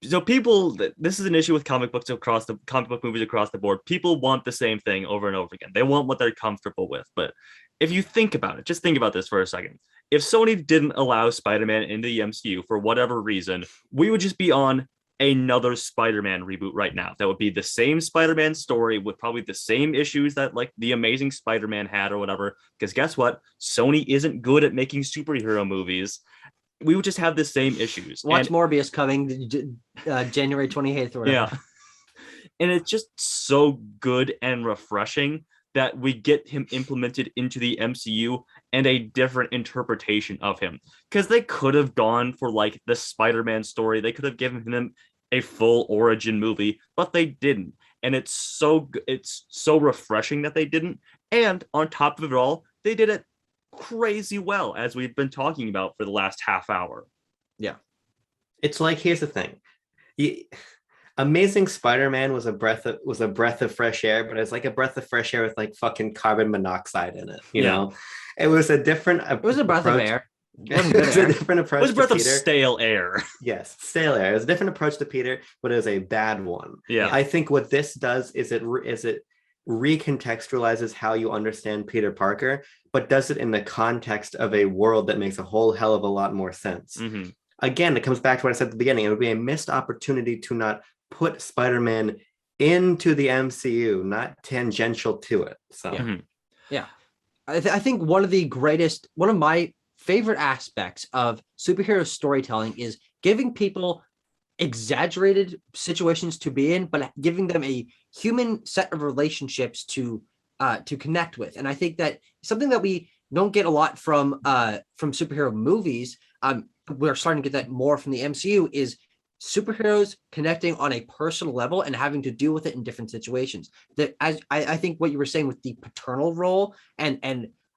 So people, this is an issue with comic book movies across the board. People want the same thing over and over again. They want what they're comfortable with. But if you think about it, just think about this for a second. If Sony didn't allow Spider-Man into the MCU for whatever reason, we would just be on another Spider-Man reboot right now. That would be the same Spider-Man story with probably the same issues that like the Amazing Spider-Man had or whatever. Because guess what? Sony isn't good at making superhero movies. We would just have the same issues. Watch Morbius coming January 28th or whatever. Yeah. And it's just so good and refreshing that we get him implemented into the MCU and a different interpretation of him. Because they could have gone for like the Spider-Man story. They could have given him a full origin movie, but they didn't. And it's so refreshing that they didn't. And on top of it all, they did it crazy well, as we've been talking about for the last half hour. Yeah. It's like, here's the thing. Amazing Spider-Man was a breath of fresh air, but it's like a breath of fresh air with like fucking carbon monoxide in it. You know, it was a different. It was a breath of air. It was a different approach. It was a breath of stale air. Yes, stale air. It was a different approach to Peter, but it was a bad one. Yeah, I think what this does is it recontextualizes how you understand Peter Parker, but does it in the context of a world that makes a whole hell of a lot more sense. Again, it comes back to what I said at the beginning. It would be a missed opportunity to not put Spider-Man into the MCU, not tangential to it. So yeah. I think one of my favorite aspects of superhero storytelling is giving people exaggerated situations to be in, but giving them a human set of relationships to connect with. And I think that something that we don't get a lot from superhero movies, we're starting to get that more from the MCU, is superheroes connecting on a personal level and having to deal with it in different situations. That, as I think what you were saying with the paternal role and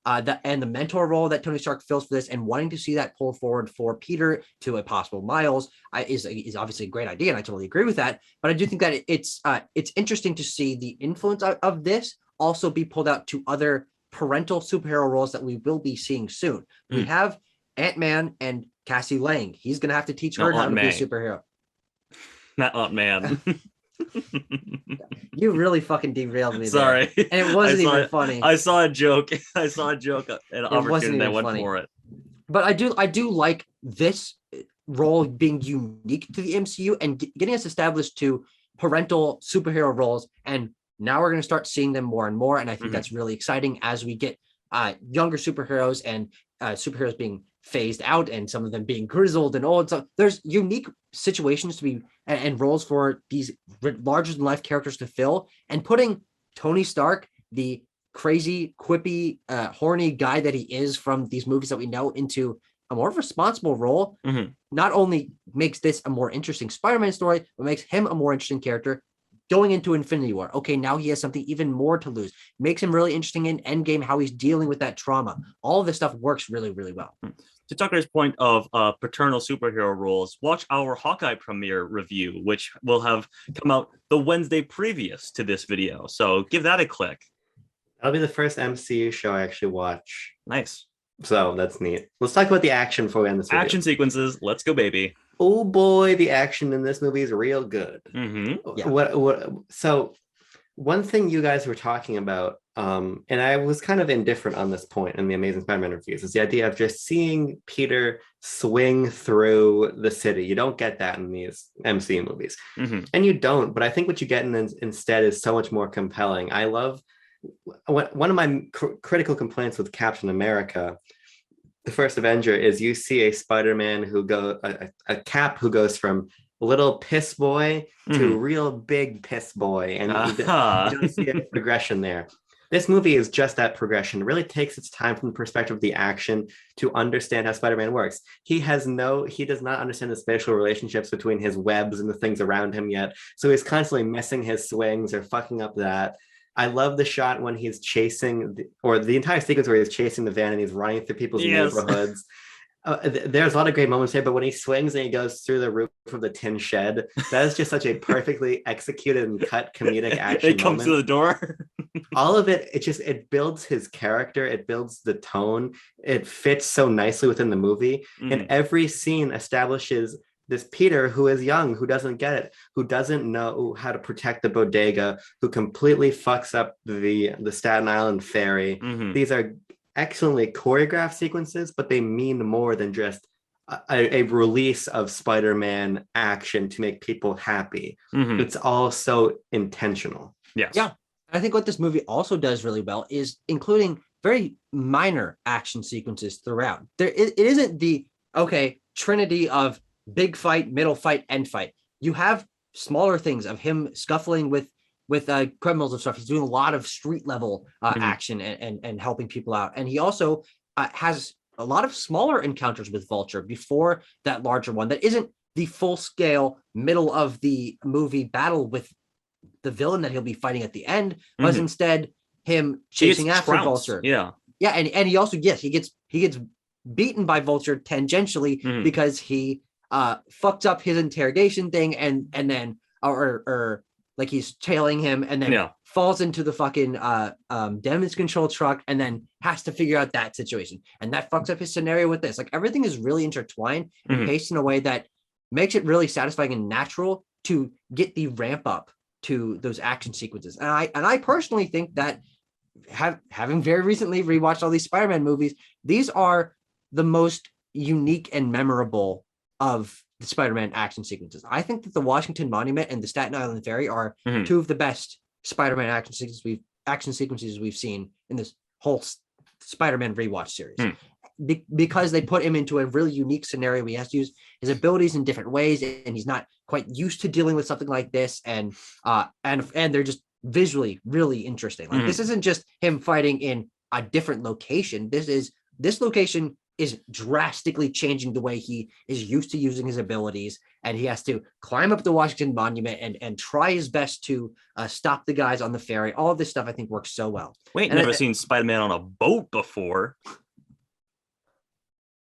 the mentor role that Tony Stark fills for this, and wanting to see that pull forward for Peter to a possible Miles, is obviously a great idea, and I totally agree with that. But I do think that it's interesting to see the influence of this also be pulled out to other parental superhero roles that we will be seeing soon. We have Ant-Man and Cassie Lang. He's going to have to teach her how to be a superhero. Not Ant-Man. You really fucking derailed me. Sorry. There. And it wasn't even funny. I saw a joke. I saw a joke an opportunity and I went for it. But I do like this role being unique to the MCU and getting us established to parental superhero roles. And now we're going to start seeing them more and more. And I think that's really exciting as we get younger superheroes and superheroes being phased out and some of them being grizzled and old. So there's unique situations to be and roles for these larger than life characters to fill, and putting Tony Stark, the crazy, quippy, horny guy that he is from these movies that we know, into a more responsible role, not only makes this a more interesting Spider-Man story, but makes him a more interesting character going into Infinity War. Okay, now he has something even more to lose. Makes him really interesting in Endgame, how he's dealing with that trauma. All of this stuff works really, really well. To Tucker's point of paternal superhero roles, watch our Hawkeye premiere review, which will have come out the Wednesday previous to this video. So give that a click. That'll be the first MCU show I actually watch. Nice. So that's neat. Let's talk about the action before we end this video. Action sequences. Let's go, baby. Oh boy, the action in this movie is real good. Yeah. So one thing you guys were talking about, and I was kind of indifferent on this point in the Amazing Spider-Man reviews, is the idea of just seeing Peter swing through the city. You don't get that in these MCU movies, and you don't. But I think what you get instead is so much more compelling. I love one of my critical complaints with Captain America, the first Avenger, is you see a Spider-Man a Cap who goes from little piss boy to real big piss boy, and you don't see a progression there. This movie is just that progression. It really takes its time from the perspective of the action to understand how Spider-Man works. He does not understand the spatial relationships between his webs and the things around him yet, so he's constantly missing his swings or fucking up that. I love the shot when he's chasing, or the entire sequence where he's chasing the van and he's running through people's neighborhoods. There's a lot of great moments here, but when he swings and he goes through the roof of the tin shed, that is just such a perfectly executed and cut comedic action. It comes to the door. All of it, it builds his character, it builds the tone, it fits so nicely within the movie, and every scene establishes this Peter who is young, who doesn't get it, who doesn't know how to protect the bodega, who completely fucks up the Staten Island ferry. These are excellently choreographed sequences, but they mean more than just a release of Spider-Man action to make people happy. It's all so intentional. Yes. Yeah. I think what this movie also does really well is including very minor action sequences throughout. It isn't the trinity of big fight, middle fight, end fight. You have smaller things of him scuffling with criminals and stuff. He's doing a lot of street level action and helping people out. And he also has a lot of smaller encounters with Vulture before that larger one that isn't the full scale middle of the movie battle with the villain that he'll be fighting at the end, was instead him chasing after Vulture. Yeah. And he also, he gets beaten by Vulture tangentially because he fucked up his interrogation thing and then or like he's tailing him and then falls into the fucking damage control truck and then has to figure out that situation, and that fucks up his scenario with this. Like, everything is really intertwined and paced in a way that makes it really satisfying and natural to get the ramp up to those action sequences. And I personally think that having very recently rewatched all these Spider-Man movies, these are the most unique and memorable of the Spider-Man action sequences. I think that the Washington Monument and the Staten Island Ferry are two of the best Spider-Man action sequences we've seen in this whole Spider-Man rewatch series. because they put him into a really unique scenario. He has to use his abilities in different ways, and he's not quite used to dealing with something like this. And they're just visually really interesting. Like this isn't just him fighting in a different location. This location is drastically changing the way he is used to using his abilities, and he has to climb up the Washington Monument and try his best to stop the guys on the ferry. All of this stuff I think works so well. Wait, never seen Spider-Man on a boat before.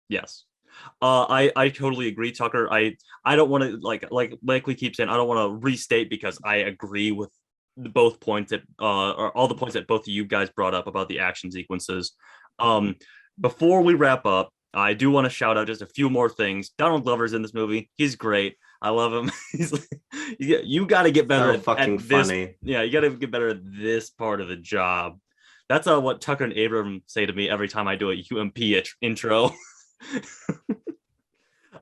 Yes. I totally agree, Tucker. I don't want to like we keep saying, I don't want to restate because I agree with both points that or all the points that both of you guys brought up about the action sequences. Before we wrap up, I do want to shout out just a few more things. Donald Glover's in this movie. He's great. I love him. He's like, you got to get better fucking funny. Yeah, you got to get better at this part of the job. That's what Tucker and Abram say to me every time I do a UMP intro.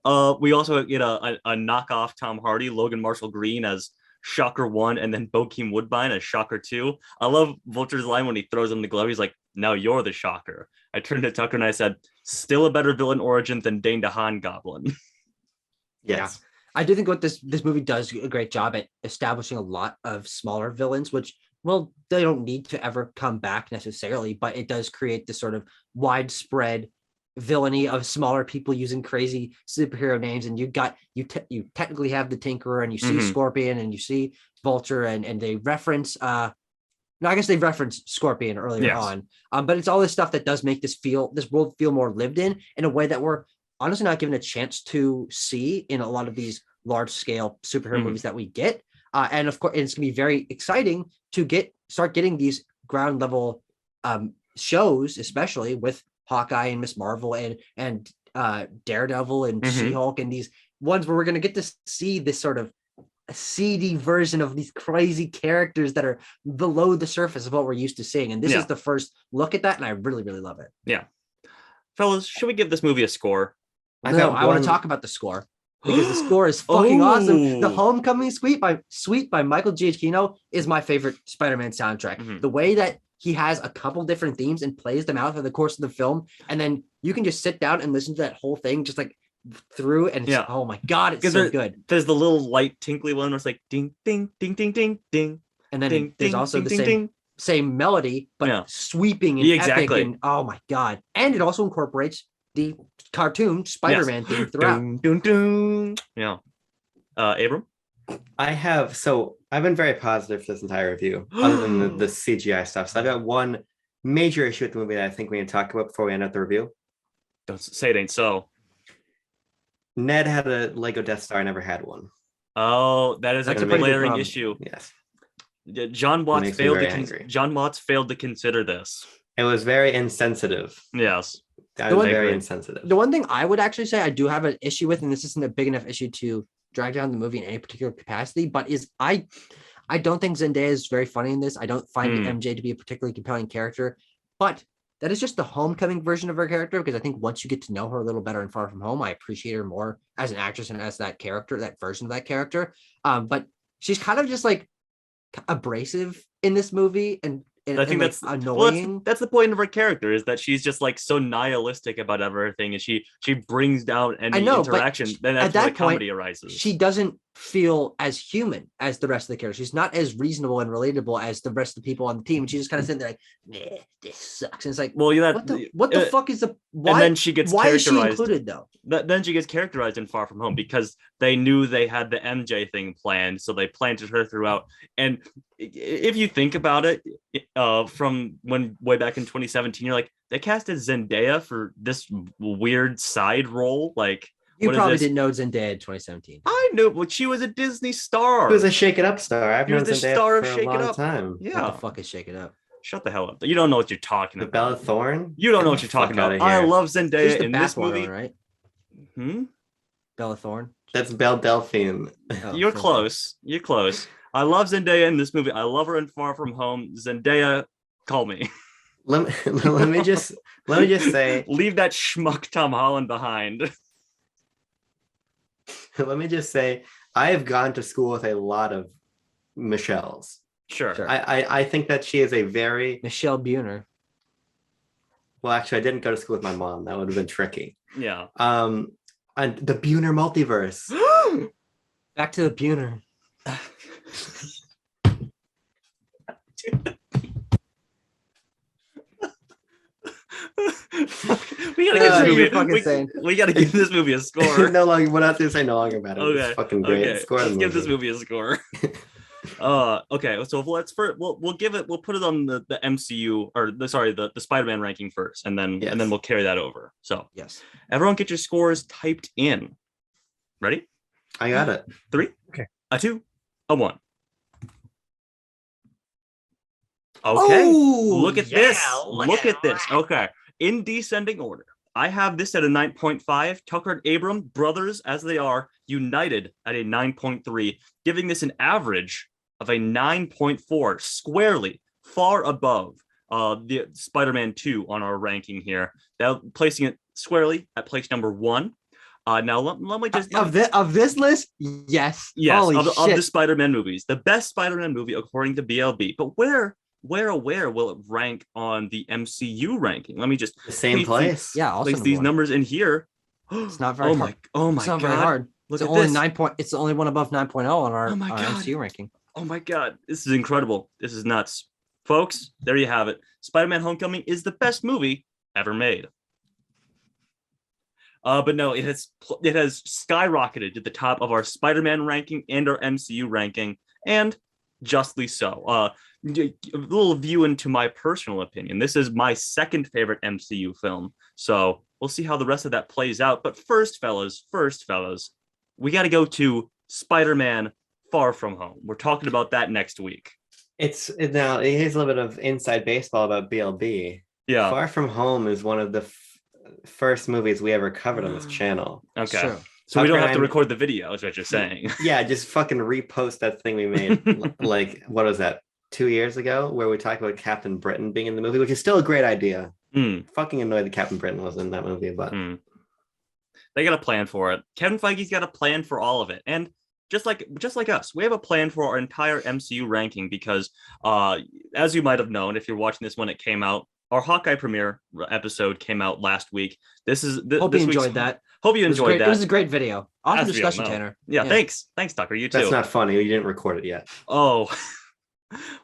We also get a knockoff Tom Hardy, Logan Marshall Green as Shocker 1, and then Bokeem Woodbine as Shocker 2. I love Vulture's line when he throws him the glove. He's like, "Now you're the Shocker." I turned to Tucker and I said, "Still a better villain origin than Dane DeHaan Goblin." Yes. Yeah. I do think what this movie does a great job at establishing a lot of smaller villains, which, well, they don't need to ever come back necessarily, but it does create this sort of widespread villainy of smaller people using crazy superhero names. And you technically have the Tinkerer, and you see Scorpion, and you see Vulture, and they reference no, I guess they referenced Scorpion earlier on. But it's all this stuff that does make this world feel more lived in a way that we're honestly not given a chance to see in a lot of these large scale superhero movies that we get. And of course, it's gonna be very exciting to start getting these ground level shows, especially with Hawkeye and Miss Marvel and Daredevil and She-Hulk, and these ones where we're gonna get to see this sort of a seedy version of these crazy characters that are below the surface of what we're used to seeing. And this is the first look at that, and I really, really love it. Yeah. Fellas, should we give this movie a score? I want to talk about the score because the score is fucking awesome. The Homecoming Suite by Michael Giacchino is my favorite Spider-Man soundtrack. The way that he has a couple different themes and plays them out for the course of the film, and then you can just sit down and listen to that whole thing just like through, and it's oh my god, it's so good. There's the little light tinkly one where it's like ding ding ding ding ding ding, and then ding, there's ding, also ding, the ding, same melody but sweeping and epic, and oh my god. And it also incorporates the cartoon Spider-Man theme throughout. Dun, dun, dun. Yeah. Abram? I've been very positive for this entire review, other than the CGI stuff. So I've got one major issue with the movie that I think we need to talk about before we end up the review. Don't say it ain't so. Ned had a Lego Death Star. I never had one. Oh, that's a glaring issue. Yes. John Watts failed to consider this. It was very insensitive. Yes. I was very insensitive. The one thing I would actually say I do have an issue with, and this isn't a big enough issue to drag down the movie in any particular capacity, but I don't think Zendaya is very funny in this. I don't find MJ to be a particularly compelling character, but that is just the Homecoming version of her character, because I think once you get to know her a little better in Far From Home, I appreciate her more as an actress and as that character, that version of that character. But she's kind of just like abrasive in this movie, and I think that's annoying. Well, that's the point of her character, is that she's just like so nihilistic about everything, and she brings down any interaction. Then that's where the comedy arises. She doesn't feel as human as the rest of the characters. She's not as reasonable and relatable as the rest of the people on the team. She's just kind of sitting there like, "Nah, this sucks." And it's like, well, yeah, what the fuck is the why? And then she gets why is characterized. She included though? Then she gets characterized in Far From Home because they knew they had the MJ thing planned, so they planted her throughout. And if you think about it, from way back in 2017, you're like, they casted Zendaya for this weird side role, like. You probably didn't know Zendaya in 2017. I knew, but she was a Disney star. She was a Shake It Up star. I've known Zendaya star for of Shake a long It Up. time. Yeah. What the fuck is Shake It Up? Shut the hell up. You don't know what you're talking about. Bella Thorne? You don't know what you're talking about. I love Zendaya in this movie. Right? Bella Thorne? That's Belle Delphine. You're close. You're close. I love Zendaya in this movie. I love her in Far From Home. Zendaya, call me. Let me just say. Leave that schmuck Tom Holland behind. Let me just say, I have gone to school with a lot of Michelles. Sure. I think that she is a very Michelle Buhner. Well, actually, I didn't go to school with my mom. That would have been tricky. Yeah. And the Buhner multiverse. Back to the Buhner. We gotta give this You're movie. fucking saying. We gotta give this movie a score. No longer. We're not going to say no longer about it. Okay. It's fucking great. Okay. Score Let's the give this movie. movie a score. Okay. So we'll give it. We'll put it on the MCU or the Spider-Man ranking first, and then we'll carry that over. So Yes. everyone, get your scores typed in. Ready? I got it. 3. Okay. A 2. A 1. Okay. Oh, look at yeah, this. look Look at at this. Okay. In descending order, I have this at a 9.5. Tucker and Abram, brothers as they are, united at a 9.3, giving this an average of a 9.4, squarely far above the Spider-Man 2 on our ranking here. Now placing it squarely at place number 1. Now let me just of this list, yes. yes, Holy of shit. the Spider-Man movies, the best Spider-Man movie according to BLB. But where will it rank on the MCU ranking? Let me just The same paste place. Yeah, also place these numbers in here. It's not very hard. Oh my It's not god. very hard. Look It's at only this. It's the only one above 9.0 on our, Oh my our God. MCU ranking. Oh my god. This is incredible. This is nuts. Folks, there you have it. Spider-Man Homecoming is the best movie ever made. But no, it has skyrocketed to the top of our Spider-Man ranking and our MCU ranking, and justly so. A little view into my personal opinion. This is my second favorite MCU film, so we'll see how the rest of that plays out. But first, fellas, we got to go to Spider-Man Far From Home. We're talking about that next week. Here's a little bit of inside baseball about BLB. Yeah. Far From Home is one of the first movies we ever covered on this channel. Okay. Sure. So we don't Tucker have to and I- record the video, is what you're saying. Yeah, just fucking repost that thing we made. Like, what was that? 2 years ago, where we talked about Captain Britain being in the movie, which is still a great idea. Fucking annoyed that Captain Britain was in that movie, but They got a plan for it. Kevin Feige's got a plan for all of it, and just like us, we have a plan for our entire MCU ranking because, as you might have known if you're watching this when it came out, our Hawkeye premiere episode came out last week. Hope you enjoyed that. Hope you enjoyed that. It was a great video. Awesome As we all discussion, know. Tanner. Yeah, thanks, Tucker. You too. that's not funny. You didn't record it yet. Oh,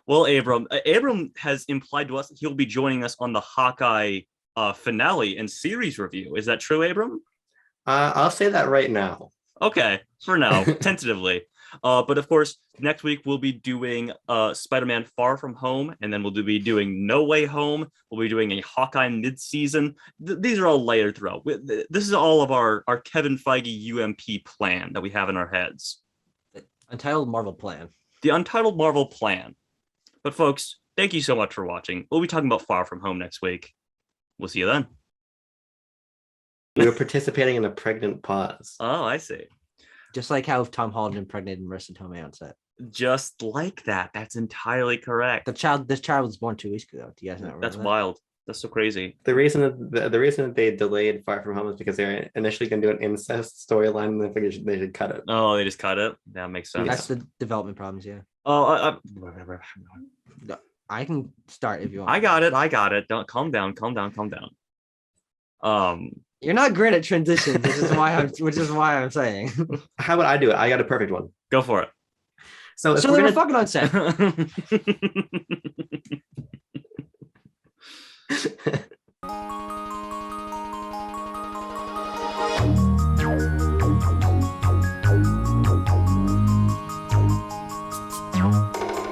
well, Abram has implied to us that he'll be joining us on the Hawkeye finale and series review. Is that true, Abram? I'll say that right now. Okay, for now, tentatively. But of course, next week we'll be doing Spider-Man Far From Home, and then we'll be doing No Way Home. We'll be doing a Hawkeye mid-season. These are all layered throughout. This is all of our Kevin Feige UMP plan that we have in our heads. Untitled Marvel Plan. The Untitled Marvel Plan. But folks, thank you so much for watching. We'll be talking about Far From Home next week. We'll see you then. We were participating in a pregnant pause. Oh, I see. Just like how Tom Holland impregnated Marissa Tomei on set. Just like that. That's entirely correct. This child was born 2 weeks ago. Do you guys not remember That's that? wild. That's so crazy. The reason that they delayed Far From Home is because they were initially going to do an incest storyline, and they figured they should cut it. Oh, they just cut it? That makes sense. That's the development problems, yeah. Oh, I can start if you want. I got it. Don't calm down. You're not great at transitions, which is why I'm saying. How about I do it? I got a perfect one. Go for it. So if So we're they were gonna, fucking on set.